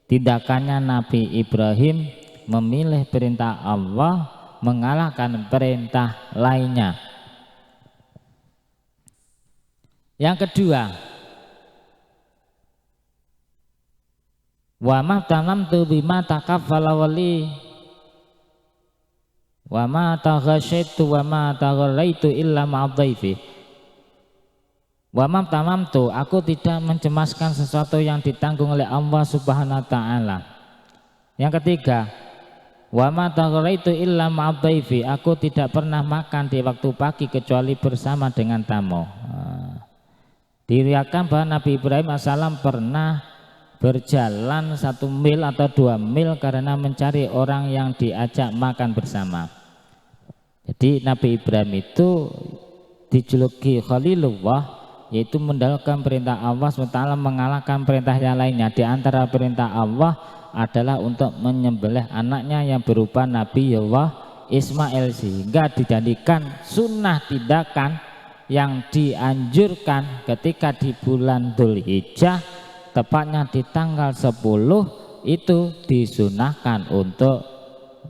tindakannya Nabi Ibrahim memilih perintah Allah mengalahkan perintah lainnya. Yang kedua, wa ma tanamtu bima takaffala wali wa ma taghashaitu wa ma tagharraitu illa ma'adhaifi. Wa ma tanamtu, aku tidak mencemaskan sesuatu yang ditanggung oleh Allah Subhanahu wa taala. Yang ketiga, wa ma tagharraitu illa ma'adhaifi, aku tidak pernah makan di waktu pagi kecuali bersama dengan tamu. Diriwayatkan bahwa Nabi Ibrahim AS pernah berjalan 1 mil atau 2 mil karena mencari orang yang diajak makan bersama. Jadi Nabi Ibrahim itu dijuluki Khalilullah, yaitu mendahulukan perintah Allah SWT mengalahkan perintah yang lainnya. Di antara perintah Allah adalah untuk menyembelih anaknya yang berupa Nabi Allah Ismail, sehingga dijadikan sunnah tindakan yang dianjurkan ketika di bulan Dzulhijjah, tepatnya di tanggal 10 itu disunahkan untuk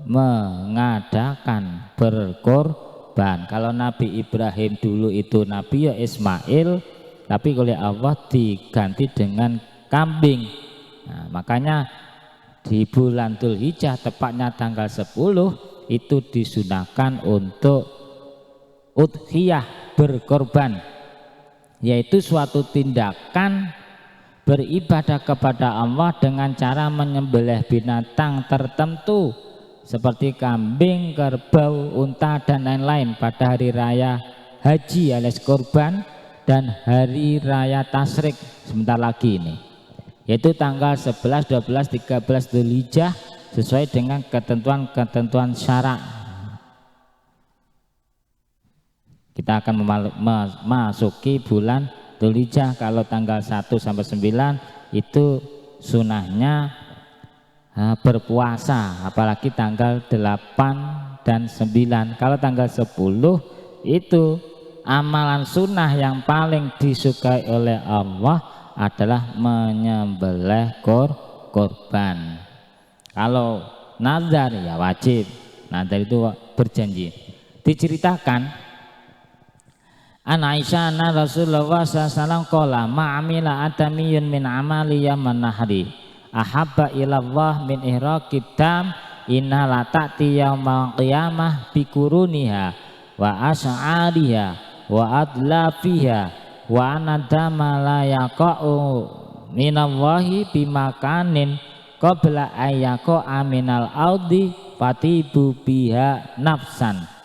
mengadakan berkorban. Kalau Nabi Ibrahim dulu itu Nabi Ismail, tapi oleh Allah diganti dengan kambing. Nah, makanya di bulan Dzulhijjah tepatnya tanggal 10 itu disunahkan untuk udhiyah, berkorban, yaitu suatu tindakan beribadah kepada Allah dengan cara menyembelih binatang tertentu seperti kambing, kerbau, unta dan lain-lain pada hari raya haji alias korban dan hari raya tasyrik sebentar lagi ini, yaitu tanggal 11, 12, 13 Dzulhijjah sesuai dengan ketentuan-ketentuan syarak. Kita akan memasuki bulan Dzulhijjah. Kalau tanggal 1 sampai 9 itu sunahnya berpuasa, apalagi tanggal 8 dan 9. Kalau tanggal 10 itu amalan sunnah yang paling disukai oleh Allah adalah menyembelih korban. Kalau nazar ya wajib, nazar itu berjanji. Diceritakan An Aisyah anna Rasulullah sallallahu qala ma'amila adamiyun min amali yaman nahri ahabba ilallah min ihraqid dam inna la ta'ti yaumal qiyamah bikuruniha wa as'ariha wa adlafiha wa anadama la yaqa'u minallahi bimakanin qabla ayyaqo aminal audi fatibu biha nafsan.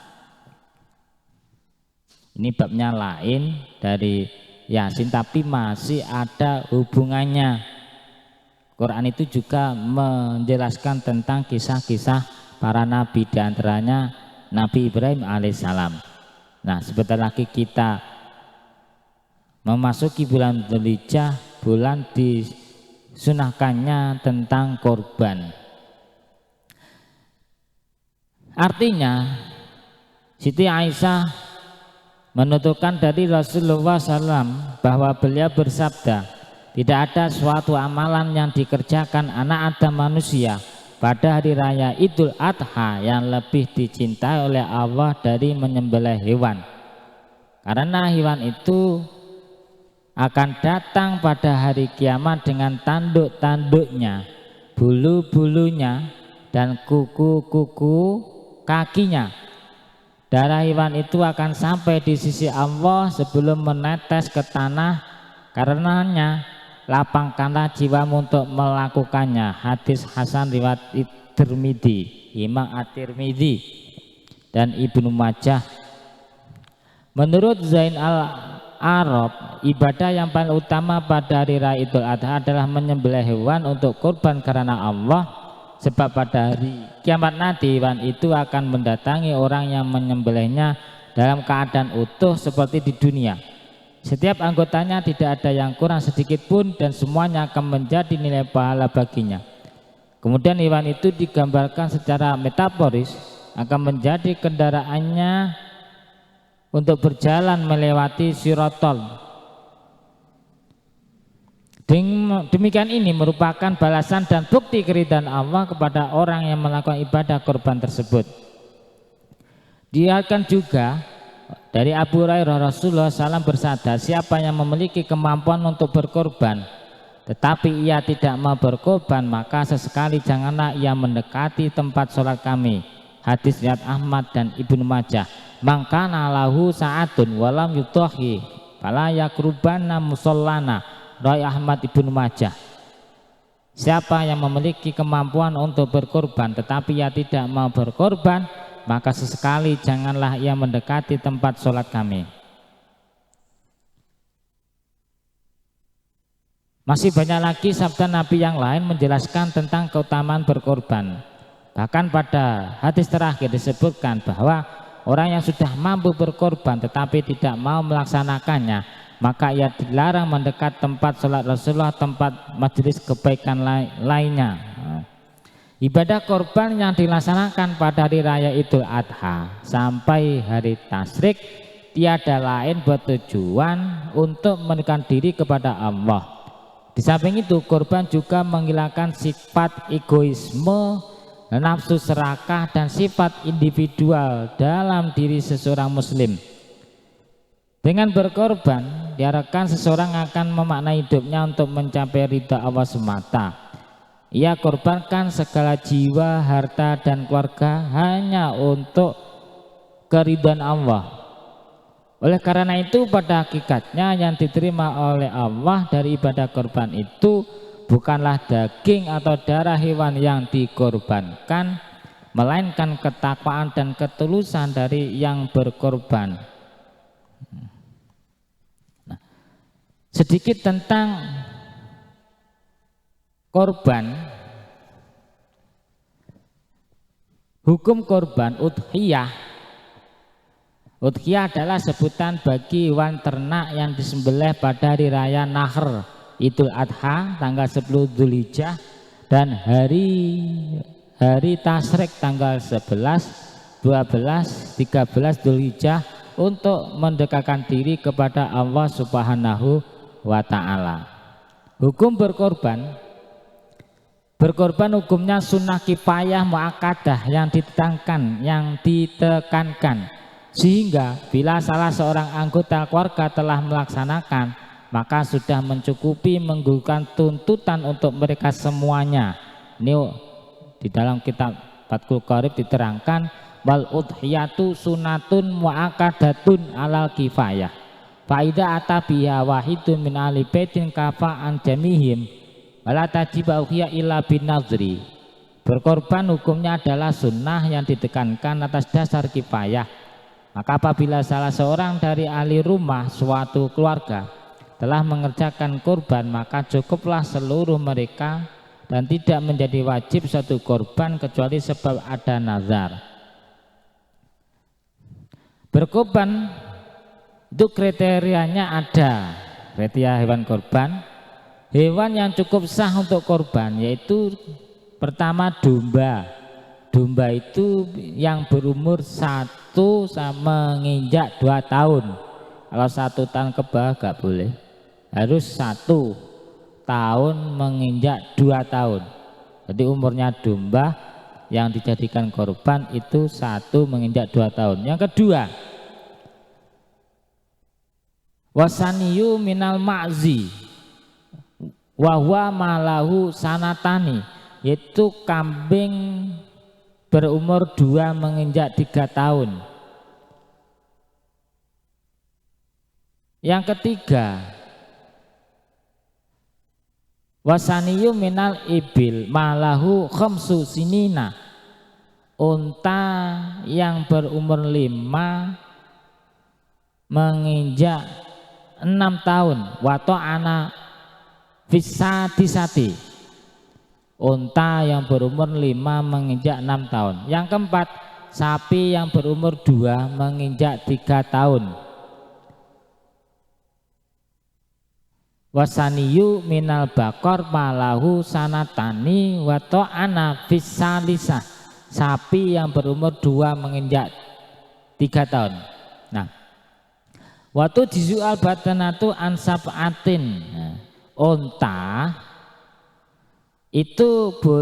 Ini babnya lain dari Yasin tapi masih ada hubungannya. Quran itu juga menjelaskan tentang kisah-kisah para nabi, diantaranya Nabi Ibrahim alaihissalam. Nah, sebentar lagi kita memasuki bulan Dzulhijjah, bulan disunahkannya tentang korban. Artinya Siti Aisyah menuturkan dari Rasulullah SAW bahwa beliau bersabda, tidak ada suatu amalan yang dikerjakan anak Adam manusia pada hari raya Idul Adha yang lebih dicintai oleh Allah dari menyembelih hewan, karena hewan itu akan datang pada hari kiamat dengan tanduk-tanduknya, bulu-bulunya dan kuku-kuku kakinya. Darah hewan itu akan sampai di sisi Allah sebelum menetes ke tanah, karenanya lapangkanlah jiwamu untuk melakukannya. Hadis Hasan riwayat Tirmidzi, Imam At-Tirmidzi dan Ibnu Majah. Menurut Zain al-Arab, ibadah yang paling utama pada hari raya Idul Adha adalah menyembelih hewan untuk kurban karena Allah. Sebab pada hari kiamat nanti hewan itu akan mendatangi orang yang menyembelihnya dalam keadaan utuh seperti di dunia. Setiap anggotanya tidak ada yang kurang sedikit pun dan semuanya akan menjadi nilai pahala baginya. Kemudian hewan itu digambarkan secara metaforis akan menjadi kendaraannya untuk berjalan melewati Sirotol. Demikian ini merupakan balasan dan bukti keridhaan Allah kepada orang yang melakukan ibadah kurban tersebut. Diriwayatkan juga dari Abu Hurairah, Rasulullah SAW bersabda, siapa yang memiliki kemampuan untuk berkorban tetapi ia tidak mau berkorban, maka sesekali janganlah ia mendekati tempat sholat kami. Hadis riwayat Ahmad dan Ibnu Majah. Mangkana lahu sa'atun walam yutohi fala yakrubana musallana. Roy Ahmad Ibnu Majah. Siapa yang memiliki kemampuan untuk berkorban tetapi ia tidak mau berkorban, maka sesekali janganlah ia mendekati tempat sholat kami. Masih banyak lagi sabda Nabi yang lain menjelaskan tentang keutamaan berkorban. Bahkan pada hadis terakhir disebutkan bahwa orang yang sudah mampu berkorban tetapi tidak mau melaksanakannya, maka ia dilarang mendekat tempat sholat Rasulullah, tempat majelis kebaikan lainnya. Ibadah korban yang dilaksanakan pada hari raya Idul Adha sampai hari Tasyrik tiada lain bertujuan untuk mendekatkan diri kepada Allah. Di samping itu korban juga menghilangkan sifat egoisme, nafsu serakah dan sifat individual dalam diri seseorang muslim. Dengan berkorban diharapkan seseorang akan memaknai hidupnya untuk mencapai ridha Allah semata. Ia korbankan segala jiwa, harta dan keluarga hanya untuk keridhaan Allah. Oleh karena itu pada hakikatnya yang diterima oleh Allah dari ibadah korban itu bukanlah daging atau darah hewan yang dikorbankan, melainkan ketakwaan dan ketulusan dari yang berkorban. Nah, sedikit tentang korban. Hukum korban udhiyah. Udhiyah adalah sebutan bagi hewan ternak yang disembelih pada hari raya Nahr Idul Adha tanggal 10 Dzulhijjah dan hari Tasyrik tanggal 11, 12, 13 Dzulhijjah untuk mendekatkan diri kepada Allah Subhanahu wa Ta'ala. Hukum berkorban hukumnya sunnah kifayah muakkadah yang ditekankan. Sehingga bila salah seorang anggota keluarga telah melaksanakan, maka sudah mencukupi menggugurkan tuntutan untuk mereka semuanya. Ini di dalam kitab Fathul Qorib diterangkan, wal udhiyatu sunatun muakkadatun alal kifayah. Faida atabiha wahidun min ahli baitin kafa'an jamihim wala tajiba udhiyah illa bin nazri. Berkorban hukumnya adalah sunnah yang ditekankan atas dasar kifayah. Maka apabila salah seorang dari ahli rumah suatu keluarga telah mengerjakan kurban, maka cukuplah seluruh mereka dan tidak menjadi wajib satu kurban kecuali sebab ada nazar. Berkorban itu kriterianya ada. Kriteria hewan kurban, hewan yang cukup sah untuk kurban yaitu pertama domba. Domba itu yang berumur 1 menginjak 2 tahun. Kalau 1 tahun ke bawah gak boleh, harus 1 tahun menginjak 2 tahun. Jadi umurnya domba yang dijadikan korban itu 1 menginjak 2 tahun. Yang kedua, wasaniyu minal ma'zi wahwa malahu sanatani, yaitu kambing berumur 2 menginjak 3 tahun. Yang ketiga, wasaniyu minal ibil malahu khamsu sinina, unta yang berumur 5 menginjak 6 tahun. Wato ana fisadisati, unta yang berumur 5 menginjak 6 tahun. Yang keempat, sapi yang berumur 2 menginjak 3 tahun. Wasaniyu minal bakor malahu sanatani wa ta'ana fisalisah, sapi yang berumur 2 menginjak 3 tahun. Nah, waktu dizual batanatu ansab atin, unta itu